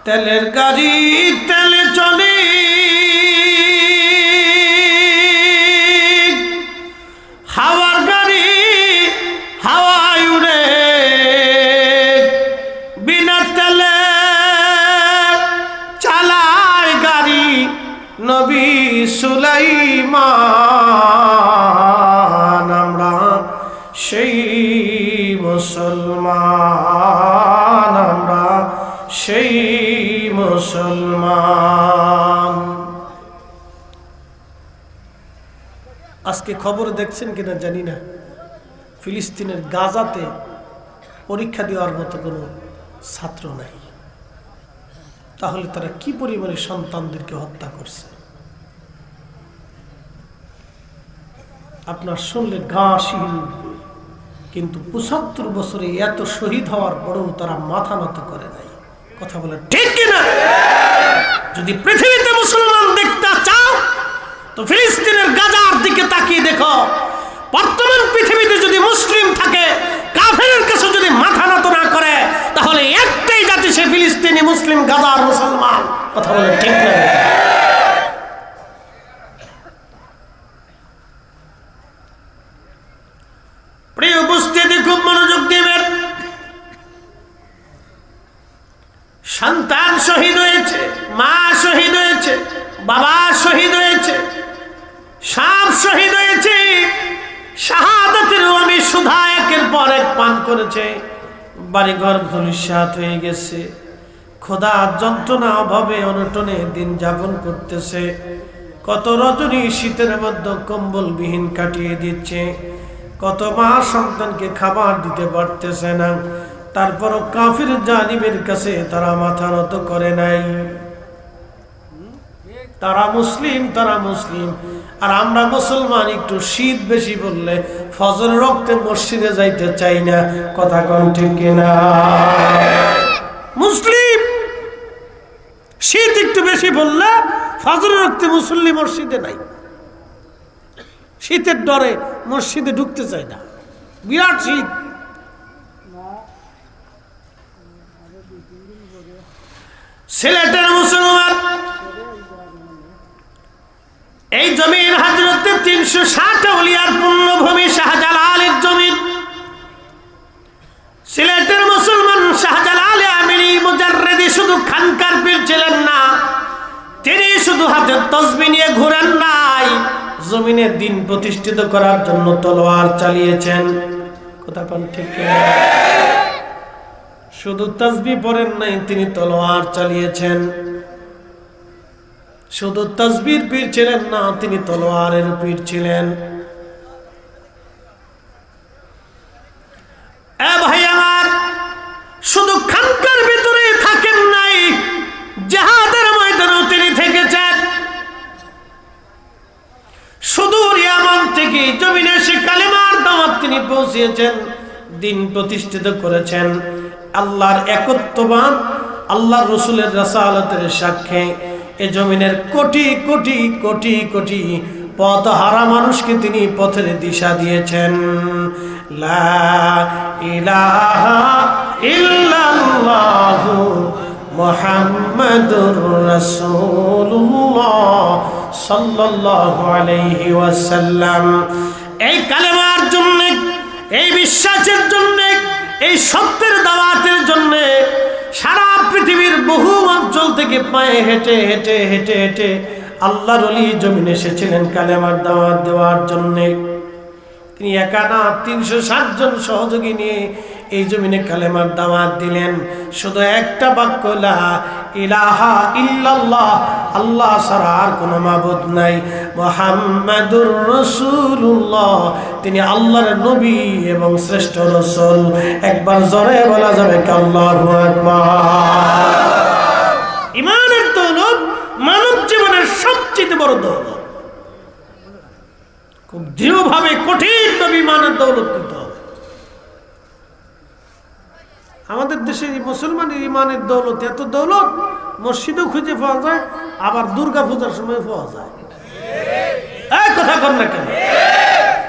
তেলের গাড়ি তেলে চলে, হাওয়ার গাড়ি হাওয়ায় উড়ে, বিনা তেলে চালায় গাড়ি নবী সুলাইমান। আমরা সেই মুসলমান, আমরা সেই মুসলমান। আজকে খবর দেখছেন কিনা জানি না, ফিলিস্তিনের গাজাতে পরীক্ষা দেওয়ার মতো কোনো ছাত্র নাই। তাহলে তারা কি পরিমাণে সন্তানদেরকে হত্যা করছে আপনার শুনলে গা শিহরে উঠবে। কিন্তু ৭৫ বছরে এত শহীদ হওয়ার পরেও তারা মাথা নত করে নাই। কথা বলে ঠিক কিনা? যদি পৃথিবীতে মুসলমান দেখতে চাও তো ফিলিস্তিনের গাজার দিকে তাকিয়ে দেখো। বর্তমান পৃথিবীতে যদি মুসলিম থাকে, কাফেরের কাছে যদি মাথা নত না করে, তাহলে একটাই জাতি, সে ফিলিস্তিনি মুসলিম, গাজার মুসলমান। কথা বলে ঠিক না? প্রিয় উপস্থিতি, খুব মনোযোগ দিবেন। সন্তান শহীদ হয়েছে, মা শহীদ হয়েছে, বাবা শহীদ হয়েছে, সব শহীদ হয়েছে। শাহাদাতের আমি সুধা একের পর এক পান করেছে, বাড়িঘর ধূলিসাৎ হয়ে গেছে, খোদা যন্ত্রণা অভাবে অনটনে দিন যাপন করতেছে। কত রজনী শীতের মধ্যে কম্বলবিহীন কাটিয়ে দিচ্ছে, কত মা সন্তানকে খাবার দিতে পারতেছে না। তারপরও কাফির জালিমের কাছে তারা মাথা নত করে নাই। তারা মুসলিম, তারা মুসলিম। আর আমরা মুসলমান একটু শীত বেশি বললে ফজর রক্তে মসজিদে যাইতে চাই না। কথা কোন ঠিক কিনা? মুসলিম শীত একটু বেশি বললে ফজর রক্তে মুসল্লি মসজিদে নাই, শীতের ডরে মসজিদে ঢুকতে চায় না। বিরাট শীত। সিলেটের মুসলমান, এই জমির হযরতে ৩৬০ আউলিয়ার পুণ্যভূমি শাহজালালের জমিন। সিলেটের মুসলমান শাহজালাল আমিরি মুজাররিদি শুধু খানকার পীর ছিলেন না, তিনি শুধু হাতে তাসবিহ নিয়ে ঘুরেন নাই, জমিনে দিন প্রতিষ্ঠিত করার জন্য তলোয়ার চালিয়েছেন। কথা কোন ঠিক? শুধু তাসবিহ পড়েন নাই, তিনি তলোয়ার চালিয়েছেন। শুধু তাসবিহর পীর ছিলেন না, তিনি তলোয়ারের পীর ছিলেন। এ ভাই আমার, শুধু খানকার ভিতরে থাকেন নাই, জিহাদের ময়দানেও তিনি থেকেছেন। সুদূর ইয়ামান থেকে জমিনে সে কালেমার দাওয়াত তিনি পৌঁছিয়েছেন, দিন প্রতিষ্ঠিত করেছেন। আল্লাহর একত্ববাদ, আল্লাহর রাসূলের রাসালাতের সাক্ষ্যে এ জমিনের কোটি কোটি কোটি কোটি পথহারা মানুষকে তিনি পথের দিশা দিয়েছেন। লা ইলাহা ইল্লাল্লাহু মুহাম্মাদুর রাসূলুল্লাহ সাল্লাল্লাহু আলাইহি ওয়াসাল্লাম। এই কালেমার জন্য, এই বিশ্বাসের জন্য, এই সত্যের দাওয়াতের জন্য সারা পৃথিবীর বহু অঞ্চল থেকে পায়ে হেঁটে হেঁটে হেঁটে হেঁটে আল্লাহর ওলি জমিনে এসেছিলেন কালেমার দাওয়াত দেওয়ার জন্য। তিনি একা না, ৩৬০ জন সহযোগী নিয়ে এই জমিনে কালেমার দাওয়াত দিলেন। শুধু একটা বাক্য, লা ইলাহা ইল্লাল্লাহ, আল্লাহ ছাড়া আর কোনো মাবুদ নাই, মুহাম্মাদুর রাসূলুল্লাহ, তিনি আল্লাহর নবী এবং শ্রেষ্ঠ রাসূল। একবার জোরে বলা যাবে কি আল্লাহু আকবার? ঈমানের দৌলত মানব জীবনের সবচেয়ে বড় দৌলত। খুব দৃঢ়ভাবে কঠিন ইমানের দৌলত করতে হবে। আমাদের দেশের মুসলমানের ইমানের দৌলত এত দৌলত, মসজিদেও খুঁজে পাওয়া যায়, আবার দুর্গা পূজার সময় পাওয়া যায়। এই কথা কর না কেন?